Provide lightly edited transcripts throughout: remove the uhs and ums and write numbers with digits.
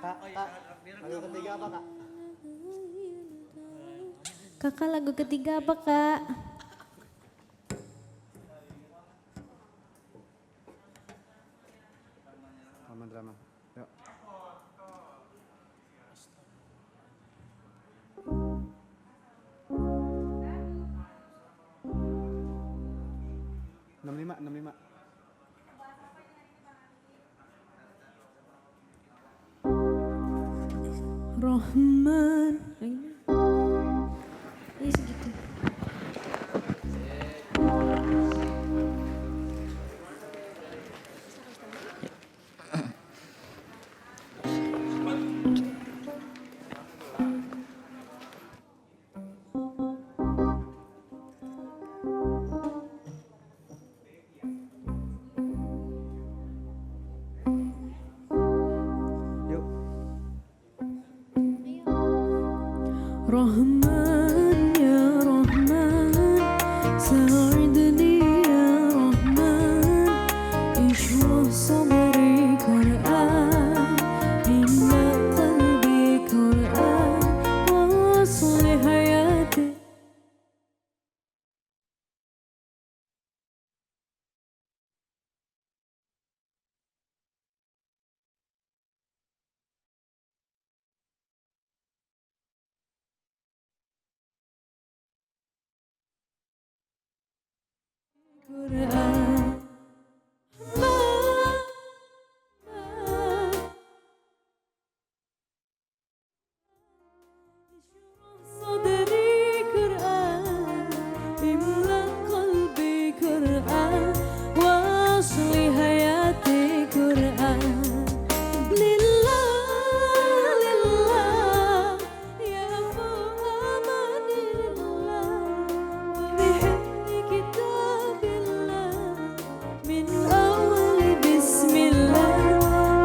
Kak, lagu ketiga apa kak? Kakak lagu ketiga apa kak? Drama. Yuk. enam lima. Rahman. Iya segitu. Yuk. Rahman ya Rahman, sa'idni ya Rahman, ishrah sadri Qur'an, inna qalbi Qur'an, wa aslih hayati. Qur'an sadri Qur'an, imla qalbi Qur'an, wasli hayati Qur'an, lillah lillah ya Muhammad, lillah wa bihifzi kitabillah min awali bismillah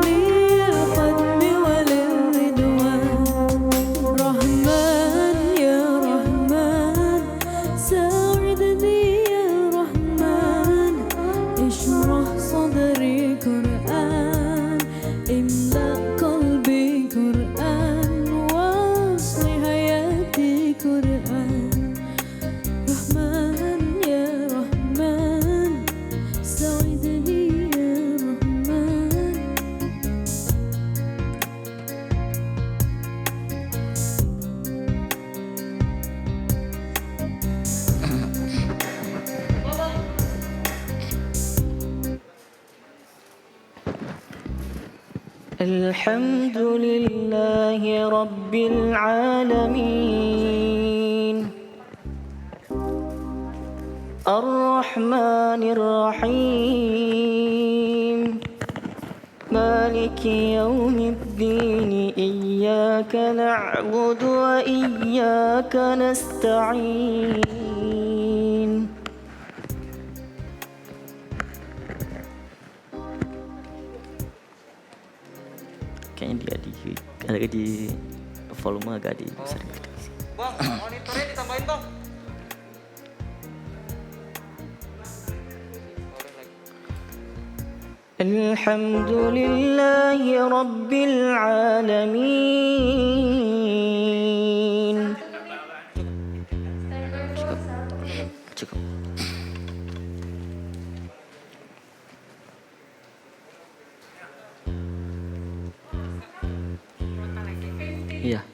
lil khatmi wal ridwan. Rahman ya Rahman, sa'idni ya Rahman, ishrah sadri Qur'an, imla qalbi Qur'an, wasli hayati Qur'an. Rahman ya Rahman, sa'idni ya Rahman. الحمد لله رب العالمين الرحمن الرحيم مالك يوم الدين إياك نعبد وإياك نستعين kayaknya dia agak di volume agak di besar. Bang, monitornya ditambahin bang. Alhamdulillahi Rabbil Alamin. Cukup. Iya.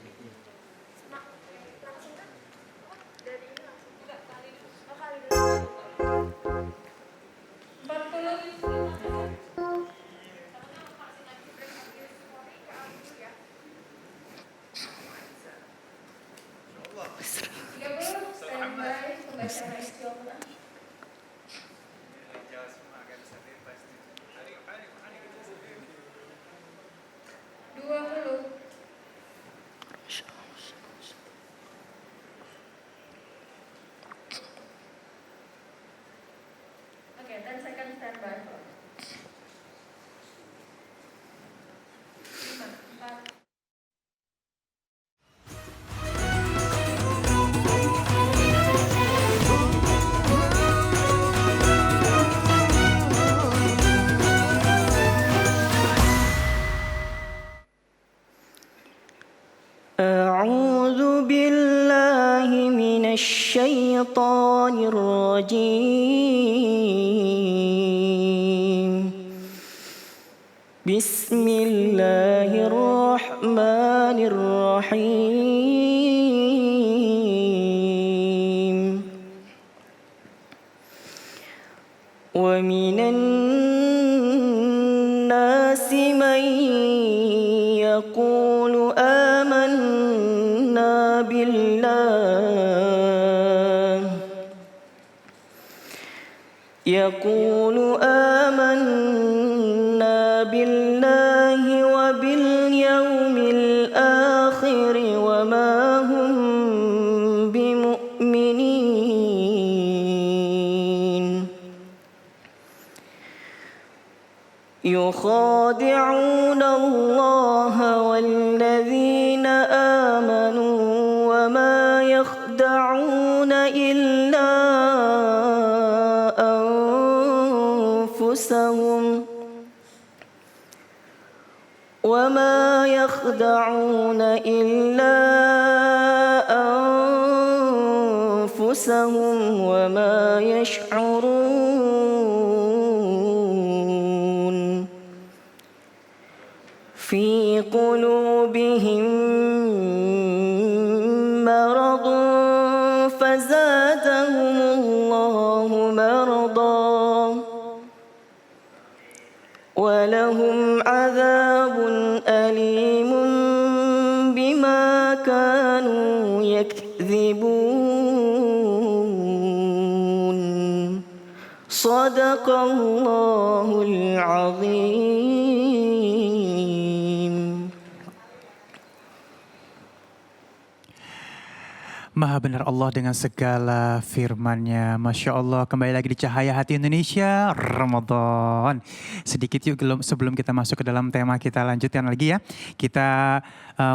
Oke, 10 second standby. 5, 4, أعوذ بالله من الشيطان الرجيم بسم الله الرحمن الرحيم ومن الناس من يقول آمنا بالله وباليوم الآخر وما هم بمؤمنين يخادعون الله والذين آمنوا وما يخدعون إلا أنفسهم وما يشعرون في قلوبهم مرض فزادهم الله مرضا ولهم عذاب أليم بما كانوا يكذبون صدق الله العظيم. Maha benar Allah dengan segala firman-Nya. Masya Allah, kembali lagi di Cahaya Hati Indonesia, Ramadan. Sedikit yuk sebelum kita masuk ke dalam tema, kita lanjutkan lagi ya. Kita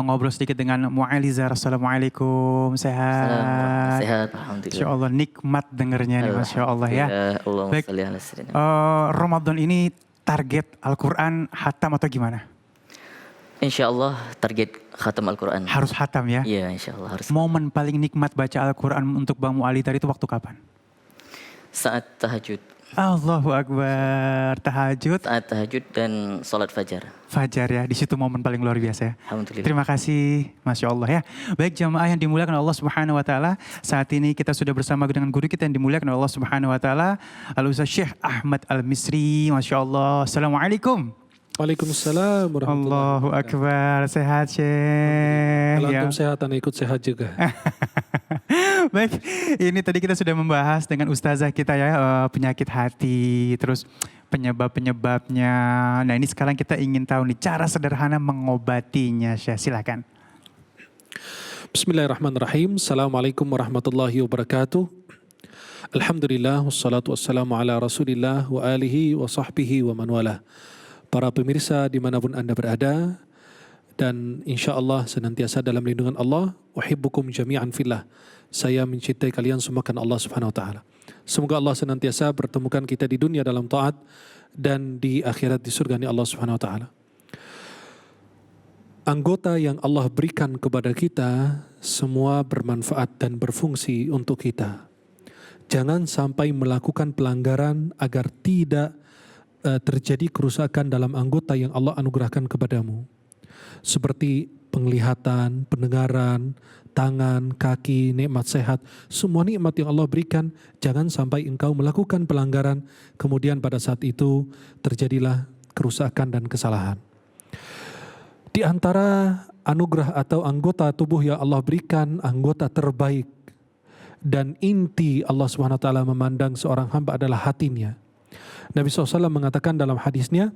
ngobrol sedikit dengan Mu'alizar. Assalamualaikum, sehat? Sehat, alhamdulillah. Masya Allah, nikmat dengernya nih, Masya Allah ya. Baik, Ramadan ini target Al-Quran hatam atau gimana? Insya Allah target khatam Al-Quran. Harus hatam ya? Iya, insya Allah harus. Momen paling nikmat baca Al-Quran untuk Bang Mu'alizar itu waktu kapan? Saat tahajud. Allahu Akbar, tahajud. Saat tahajud dan sholat fajar. Fajar ya, di situ momen paling luar biasa ya. Alhamdulillah. Terima kasih, Masya Allah ya. Baik jamaah yang dimuliakan Allah Subhanahu Wa Taala, saat ini kita sudah bersama dengan guru kita yang dimuliakan Allah Subhanahu Wa Taala, Al-Ustaz Syekh Ahmad Al-Misri. Masya Allah. Assalamualaikum. Waalaikumsalam warahmatullahi Allahu Akbar, sehat Syekh. Kalau antum sehat, anak ikut sehat juga. Baik, ini tadi kita sudah membahas dengan ustazah kita ya, penyakit hati, terus penyebab-penyebabnya. Nah ini sekarang kita ingin tahu nih cara sederhana mengobatinya, Syekh. Silakan. Bismillahirrahmanirrahim. Assalamualaikum warahmatullahi wabarakatuh. Alhamdulillah, wassalatu wassalamu ala rasulillah wa alihi wa sahbihi wa man walah. Para pemirsa dimanapun Anda berada, dan insya Allah senantiasa dalam lindungan Allah. Uhibbukum jami'an fillah. Saya mencintai kalian semua karena Allah Subhanahu Wa Taala. Semoga Allah senantiasa bertemukan kita di dunia dalam taat dan di akhirat di surga Allah Subhanahu Wa Taala. Anggota yang Allah berikan kepada kita semua bermanfaat dan berfungsi untuk kita. Jangan sampai melakukan pelanggaran agar tidak terjadi kerusakan dalam anggota yang Allah anugerahkan kepadamu. Seperti penglihatan, pendengaran, tangan, kaki, nikmat sehat. Semua nikmat yang Allah berikan, jangan sampai engkau melakukan pelanggaran, kemudian pada saat itu terjadilah kerusakan dan kesalahan. Di antara anugerah atau anggota tubuh yang Allah berikan, anggota terbaik dan inti Allah SWT memandang seorang hamba adalah hatinya. Nabi SAW mengatakan dalam hadisnya,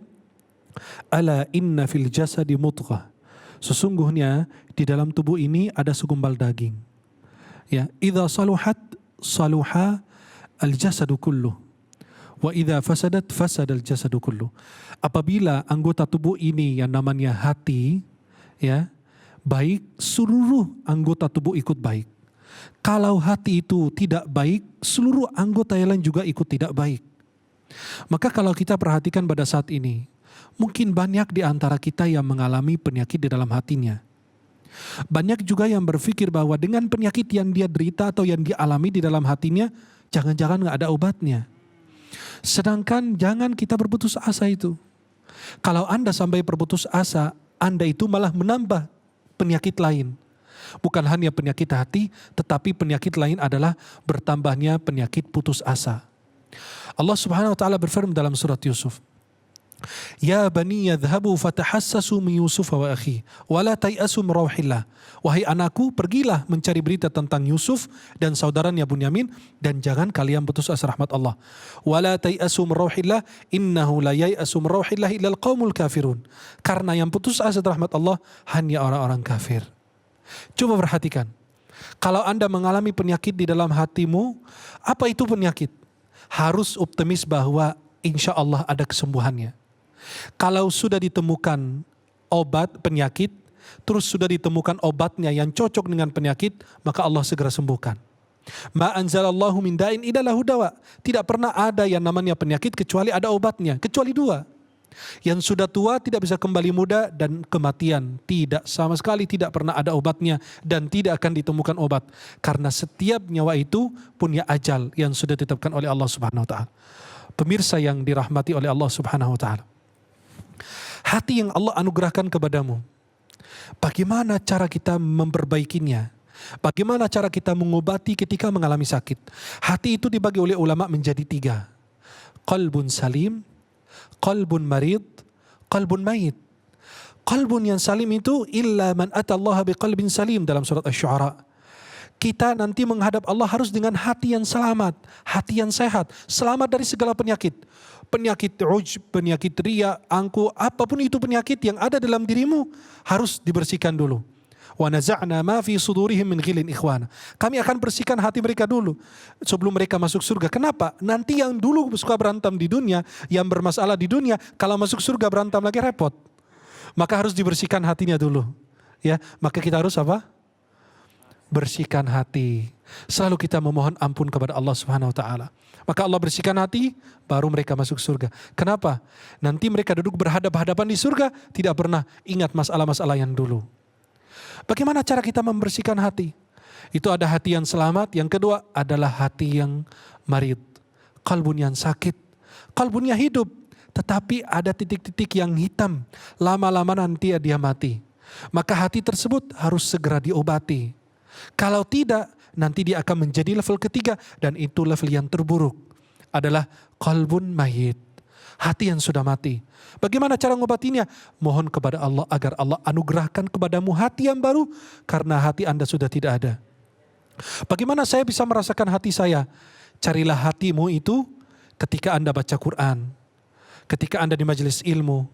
Ala inna fil jasadi mudghah. Sesungguhnya di dalam tubuh ini ada segumpal daging. Ya, idza saluhat saluha al jasadu kullu. Wa idza fasadat fasada al jasadu kullu. Apabila anggota tubuh ini yang namanya hati ya, baik, seluruh anggota tubuh ikut baik. Kalau hati itu tidak baik, seluruh anggota yang lain juga ikut tidak baik. Maka kalau kita perhatikan pada saat ini, mungkin banyak di antara kita yang mengalami penyakit di dalam hatinya. Banyak juga yang berpikir bahwa dengan penyakit yang dia derita atau yang dia alami di dalam hatinya, jangan-jangan gak ada obatnya. Sedangkan jangan kita berputus asa itu. Kalau Anda sampai berputus asa, Anda itu malah menambah penyakit lain. Bukan hanya penyakit hati, tetapi penyakit lain adalah bertambahnya penyakit putus asa. Allah Subhanahu wa taala berfirman dalam surat Yusuf, Ya bani yadhhabu fatahassasu min Yusuf wa akhi wa la tayasu min rauhillah. Wahai anakku, pergilah mencari berita tentang Yusuf dan saudaranya Bunyamin dan jangan kalian putus asa rahmat Allah. Wa la tayasu min rauhillah innahu la yayasu min rauhillah illal qaumul kafirun. Karena yang putus asa rahmat Allah hanya orang-orang kafir. Coba perhatikan. Kalau Anda mengalami penyakit di dalam hatimu, apa itu penyakit? Harus optimis bahwa insya Allah ada kesembuhannya. Kalau sudah ditemukan obat penyakit, terus sudah ditemukan obatnya yang cocok dengan penyakit, maka Allah segera sembuhkan. Ma anzalallahu min da'in illa lahu dawa. Tidak pernah ada yang namanya penyakit kecuali ada obatnya, kecuali dua. Yang sudah tua tidak bisa kembali muda dan kematian tidak, sama sekali tidak pernah ada obatnya dan tidak akan ditemukan obat. Karena setiap nyawa itu punya ajal yang sudah ditetapkan oleh Allah Subhanahu wa taala. Pemirsa yang dirahmati oleh Allah Subhanahu wa taala. Hati yang Allah anugerahkan kepadamu, bagaimana cara kita memperbaikinya? Bagaimana cara kita mengobati ketika mengalami sakit? Hati itu dibagi oleh ulama menjadi 3. Qalbun salim, qalbun marid, qalbun mayit. Qalbun yang salim itu illa man atallaha biqalbin salim dalam surat Asy-Syu'ara. Kita nanti menghadap Allah harus dengan hati yang selamat, hati yang sehat, selamat dari segala penyakit. Penyakit ujb, penyakit riya, angkuh, apapun itu penyakit yang ada dalam dirimu harus dibersihkan dulu. Wa naza'na ma fi sudurihim min ghillin ikhwana. Kami akan bersihkan hati mereka dulu sebelum mereka masuk surga. Kenapa? Nanti yang dulu suka berantem di dunia, yang bermasalah di dunia, kalau masuk surga berantem lagi repot. Maka harus dibersihkan hatinya dulu. Ya, maka kita harus apa? Bersihkan hati. Selalu kita memohon ampun kepada Allah Subhanahu wa taala. Maka Allah bersihkan hati, baru mereka masuk surga. Kenapa? Nanti mereka duduk berhadap-hadapan di surga, tidak pernah ingat masalah-masalah yang dulu. Bagaimana cara kita membersihkan hati? Itu ada hati yang selamat, yang kedua adalah hati yang marid. Qalbun yang sakit, qalbunnya hidup, tetapi ada titik-titik yang hitam. Lama-lama nanti dia mati. Maka hati tersebut harus segera diobati. Kalau tidak, nanti dia akan menjadi level ketiga dan itu level yang terburuk. Adalah qalbun mayit. Hati yang sudah mati. Bagaimana cara mengobatinya? Mohon kepada Allah agar Allah anugerahkan kepadamu hati yang baru karena hati Anda sudah tidak ada. Bagaimana saya bisa merasakan hati saya? Carilah hatimu itu ketika Anda baca Quran, ketika Anda di majelis ilmu,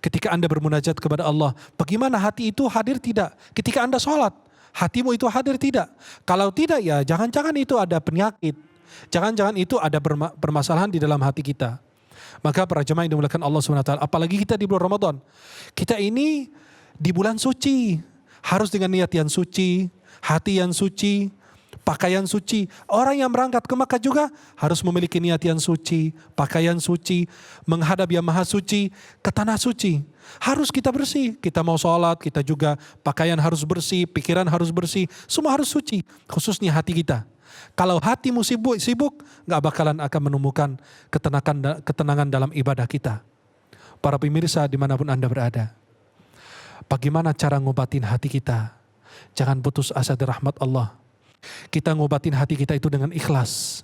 ketika Anda bermunajat kepada Allah. Bagaimana hati itu hadir tidak? Ketika Anda sholat, hatimu itu hadir tidak? Kalau tidak ya jangan-jangan itu ada penyakit. Jangan-jangan itu ada permasalahan di dalam hati kita. Maka para jemaah yang dimuliakan Allah SWT, apalagi kita di bulan Ramadan. Kita ini di bulan suci, harus dengan niat yang suci, hati yang suci, pakaian suci. Orang yang berangkat ke Makkah juga harus memiliki niat yang suci, pakaian suci, menghadap yang maha suci, ke tanah suci. Harus kita bersih, kita mau sholat, kita juga pakaian harus bersih, pikiran harus bersih, semua harus suci, khususnya hati kita. Kalau hatimu sibuk, gak bakalan akan menemukan ketenangan dalam ibadah kita. Para pemirsa dimanapun Anda berada, bagaimana cara ngobatin hati kita? Jangan putus asa dari rahmat Allah. Kita ngobatin hati kita itu dengan ikhlas.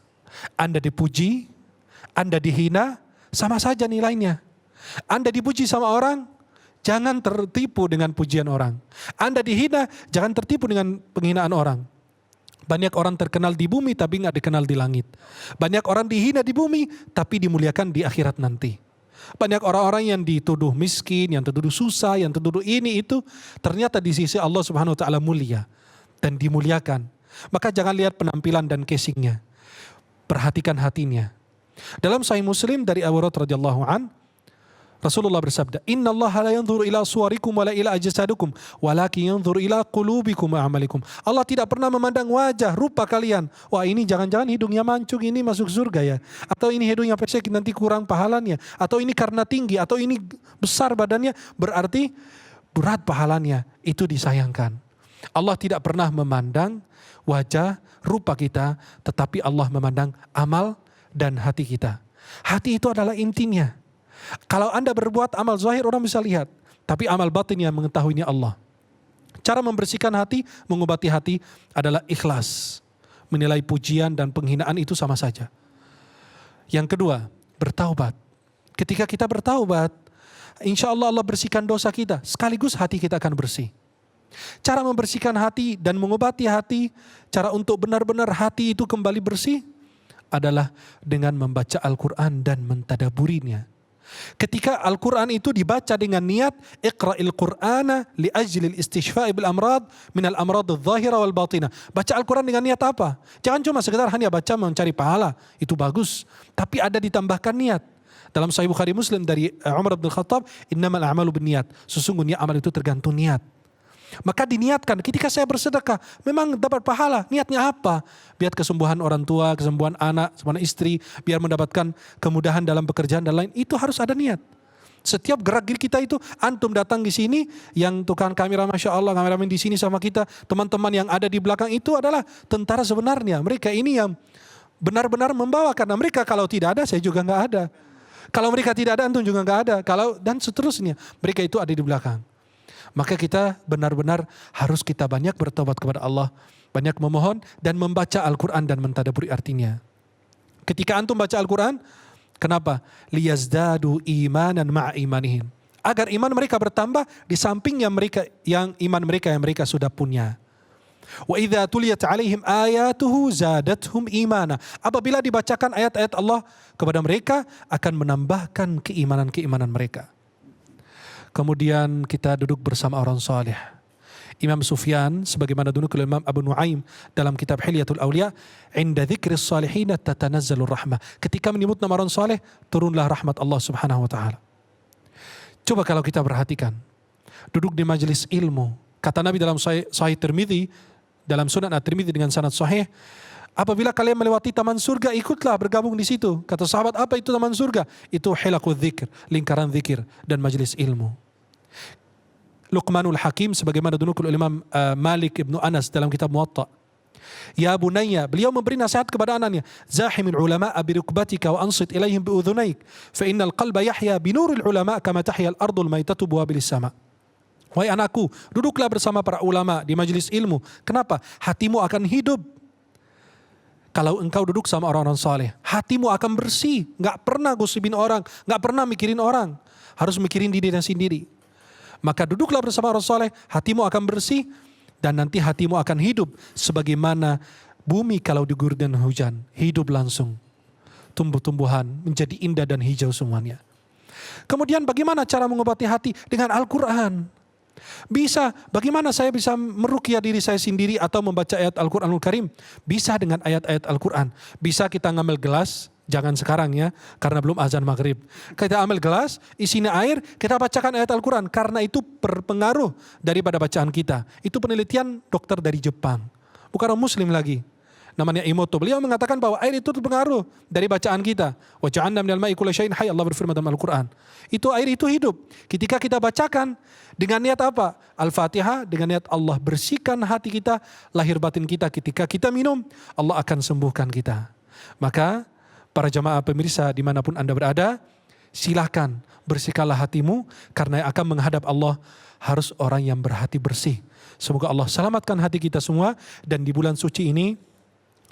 Anda dipuji, Anda dihina, sama saja nilainya. Anda dipuji sama orang, jangan tertipu dengan pujian orang. Anda dihina, jangan tertipu dengan penghinaan orang. Banyak orang terkenal di bumi tapi gak dikenal di langit. Banyak orang dihina di bumi tapi dimuliakan di akhirat nanti. Banyak orang-orang yang dituduh miskin, yang dituduh susah, yang dituduh ini itu, ternyata di sisi Allah Subhanahu wa taala mulia dan dimuliakan. Maka jangan lihat penampilan dan casingnya. Perhatikan hatinya. Dalam Sahih Muslim dari Abu Hurairah radhiyallahu an, Rasulullah bersabda, "Inna Allah la yanzuru ila suwarikum wa la ila ajsadikum, walakin yanzuru ila qulubikum wa amalikum." Allah tidak pernah memandang wajah, rupa kalian. Wah, ini jangan-jangan hidungnya mancung, ini masuk surga ya. Atau ini hidungnya pesek, nanti kurang pahalanya. Atau ini karena tinggi, atau ini besar badannya, berarti berat pahalanya. Itu disayangkan. Allah tidak pernah memandang wajah, rupa kita, tetapi Allah memandang amal dan hati kita. Hati itu adalah intinya. Kalau Anda berbuat amal zahir orang bisa lihat, tapi amal batin yang mengetahuinya Allah. Cara membersihkan hati, mengobati hati adalah ikhlas. Menilai pujian dan penghinaan itu sama saja. Yang kedua, bertaubat. Ketika kita bertaubat, insya Allah Allah bersihkan dosa kita, sekaligus hati kita akan bersih. Cara membersihkan hati dan mengobati hati, cara untuk benar-benar hati itu kembali bersih adalah dengan membaca Al-Quran dan mentadaburinya. Ketika Al-Quran itu dibaca dengan niat Iqra'il Qur'ana li ajlil istishfa'i bil amrad minal amrad al-zahira wal batina. Baca Al-Quran dengan niat apa? Jangan cuma sekedar hanya baca mencari pahala, itu bagus. Tapi ada ditambahkan niat. Dalam Sahih Bukhari Muslim dari Umar bin Khattab, innamal a'malu binniyat. Sesungguhnya amal itu tergantung niat. Maka diniatkan ketika saya bersedekah memang dapat pahala. Niatnya apa? Biar kesembuhan orang tua, kesembuhan anak, kesembuhan istri, biar mendapatkan kemudahan dalam pekerjaan dan lain. Itu harus ada niat. Setiap gerak gerik kita itu, antum datang di sini, yang tukang kamera Masya Allah, kameramen di sini sama kita, teman-teman yang ada di belakang itu adalah tentara sebenarnya. Mereka ini yang benar-benar membawa, karena mereka kalau tidak ada, saya juga nggak ada. Kalau mereka tidak ada, antum juga nggak ada. Dan seterusnya, mereka itu ada di belakang. Maka kita benar-benar harus kita banyak bertobat kepada Allah, banyak memohon dan membaca Al-Quran dan mentadaburi artinya. Ketika antum baca Al-Quran, kenapa? Liyazdadu imanan ma'a imanihim. Agar iman mereka bertambah di samping yang iman mereka yang mereka sudah punya. Wa idza tuliyat alaihim ayatuhu zadathum imana. Apabila dibacakan ayat-ayat Allah kepada mereka, akan menambahkan keimanan-keimanan mereka. Kemudian kita duduk bersama orang saleh. Imam Sufyan sebagaimana dinukil Imam Abu Nuaim dalam kitab Hilyatul Auliya, "Inda dzikris salihin tatanazzalur rahmah." Ketika menyebut nama orang saleh, turunlah rahmat Allah Subhanahu wa taala. Coba kalau kita perhatikan, duduk di majelis ilmu. Kata Nabi dalam Sahih Tirmidzi, dalam Sunan At-Tirmidzi dengan sanad sahih, apabila kalian melewati taman surga, ikutlah bergabung di situ. Kata sahabat, apa itu taman surga? Itu hilaqul dzikr, lingkaran zikir dan majelis ilmu. Luqmanul Hakim sebagaimana dinukil oleh Imam Malik ibnu Anas dalam kitab Muwatta. Ya bunayya, beliau memberi nasihat kepada anaknya, zahimil ulama bi rukbatika wa ansit ilaihim bi udhunaik, fa innal qalba yahya bi nuril ulama kama tahya al-ardul maitatu bi wabilis sama. Wahai anakku, duduklah bersama para ulama di majelis ilmu. Kenapa? Hatimu akan hidup. Kalau engkau duduk sama orang-orang saleh, hatimu akan bersih. Gak pernah gosipin orang, gak pernah mikirin orang. Harus mikirin diri sendiri. Maka duduklah bersama orang saleh, hatimu akan bersih. Dan nanti hatimu akan hidup. Sebagaimana bumi kalau diguyur dengan hujan, hidup langsung. Tumbuh-tumbuhan menjadi indah dan hijau semuanya. Kemudian bagaimana cara mengobati hati? Dengan Al-Quran. Bisa, bagaimana saya bisa meruqyah diri saya sendiri atau membaca ayat Al-Quranul Karim? Bisa dengan ayat-ayat Al-Quran. Bisa kita ngambil gelas, jangan sekarang ya, karena belum azan maghrib. Kita ambil gelas, isinya air, kita bacakan ayat Al-Quran. Karena itu berpengaruh daripada bacaan kita. Itu penelitian dokter dari Jepang. Bukan orang muslim lagi. Namanya Emoto. Beliau mengatakan bahwa air itu berpengaruh dari bacaan kita. Wa ja'alna minal ma'i kulla syai'in hayy, Allah berfirman dalam Al-Quran. Itu air itu hidup. Ketika kita bacakan dengan niat apa? Al-Fatihah dengan niat Allah bersihkan hati kita, lahir batin kita. Ketika kita minum, Allah akan sembuhkan kita. Maka para jamaah pemirsa dimanapun Anda berada, silakan bersihkanlah hatimu, karena yang akan menghadap Allah harus orang yang berhati bersih. Semoga Allah selamatkan hati kita semua, dan di bulan suci ini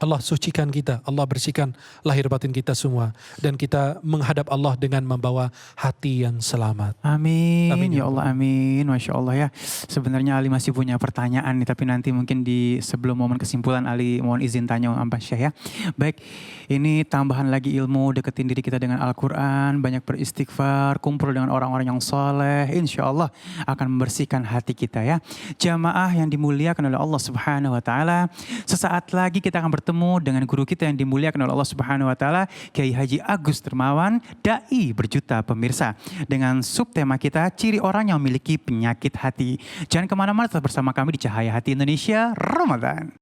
Allah sucikan kita, Allah bersihkan lahir batin kita semua, dan kita menghadap Allah dengan membawa hati yang selamat. Amin. Amin, Ya Allah, amin. Masya Allah ya. Sebenarnya Ali masih punya pertanyaan nih, tapi nanti mungkin di sebelum momen kesimpulan Ali mohon izin tanya Mbak Syah ya. Baik, ini tambahan lagi ilmu, deketin diri kita dengan Al-Quran, banyak beristighfar, kumpul dengan orang-orang yang soleh, insya Allah akan membersihkan hati kita ya. Jamaah yang dimuliakan oleh Allah Subhanahu Wa Taala, sesaat lagi kita akan bertemu dengan guru kita yang dimuliakan oleh Allah Subhanahu Wa Taala, Kiai Haji Agus Dermawan, dai berjuta pemirsa, dengan subtema kita ciri orang yang memiliki penyakit hati. Jangan kemana-mana, tetap bersama kami di Cahaya Hati Indonesia Ramadan.